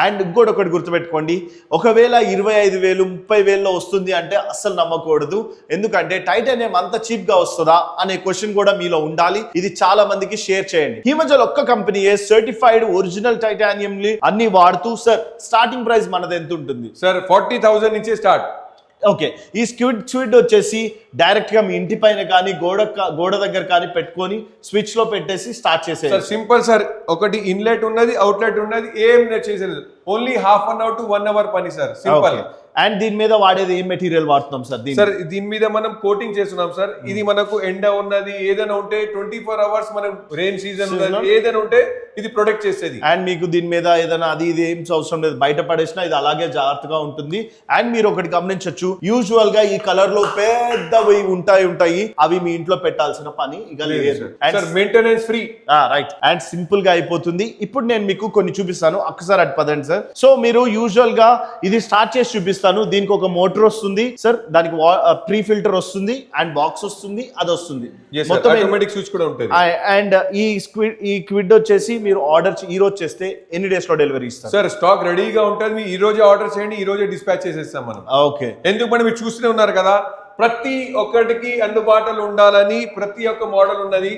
And ఇంకోటి ఒకటి గుర్తుపెట్టుకోండి, ఒకవేళ 25,000 30,000లో వస్తుంది అంటే అస్సలు నమ్మకూడదు. ఎందుకంటే టైటానియం అంత చీప్ గా వస్తుందా అనే క్వశ్చన్ కూడా మీలో ఉండాలి. ఇది చాలా మందికి షేర్ చేయండి. హిమజల్ ఒక్క కంపెనీయే సర్టిఫైడ్ ఒరిజినల్ టైటానియం అన్ని వాడుతూ సార్ స్టార్టింగ్ ప్రైస్ మనది ఎంత ఉంటుంది సార్? 40,000 నుంచే స్టార్ట్. ఓకే, ఈ స్క్విడ్ వచ్చేసి డైరెక్ట్ గా మీ ఇంటి పైన కానీ గోడ దగ్గర కానీ పెట్టుకొని స్విచ్ లో పెట్టేసి స్టార్ట్ చేసేది. సార్ సింపుల్ సార్, ఒకటి ఇన్లెట్ ఉన్నది, అవుట్లెట్ ఉన్నది, ఏం చేసేది only ½ an hour to 1 hour పని సార్, సింపుల్. అండ్ దీని మీద వాడేది ఏం మెటీరియల్ వాడుతున్నాం సార్? సార్ దీని మీద మనం కోటింగ్ చేస్తున్నాం సార్. ఇది మనకు ఎండ ఉన్నది ఏదైనా ఉంటే 24 hours మనం రెయిన్ సీజన్ ఉన్నది ఏదైనా ఉంటే ఇది ప్రొటెక్ట్ చేసేది. అండ్ మీకు దీని మీద ఏదైనా అది ఇది ఏం అవసరం లేదు, బయట పడేసినా ఇది అలాగే జాగ్రత్తగా ఉంటుంది. అండ్ మీరు ఒకటి గమనించవచ్చు, యూజువల్ గా ఈ కలర్ లో పెద్దవి ఉంటాయి అవి మీ ఇంట్లో పెట్టాల్సిన పని ఇక లేదు. Maintenance free, right. And simple గా అయిపోతుంది. ఇప్పుడు నేను మీకు కొన్ని చూపిస్తాను, ఒక్కసారి అటు పదండి సార్. సో మీరు యూజువల్ గా ఇది స్టార్ట్ చేసి చూపిస్తాను. దీనికి ఒక మోటార్ వస్తుంది సార్, దానికి ప్రీ ఫిల్టర్ వస్తుంది అండ్ బాక్స్ వస్తుంది, అది వస్తుంది మొత్తం ఆటోమేటిక్ స్విచ్ కూడా ఉంటుంది. అండ్ ఈ క్విడ్ వచ్చేసి మీరు ఆర్డర్ ఈ రోజు చేస్తే ఎన్ని డేస్ లో డెలివరీ ఇస్తారు సార్? స్టాక్ రెడీగా ఉంటుంది, మీరు ఈ రోజే ఆర్డర్ చేయండి, ఈ రోజే డిస్పాచ్ చేసేస్తాం మనం. ఓకే, ఎందుకంటే మీరు చూస్తూనే ఉన్నారు కదా, ప్రతి ఒక్కటికి అందుబాటులో ఉండాలని ప్రతి ఒక్క మోడల్ ఉన్నది.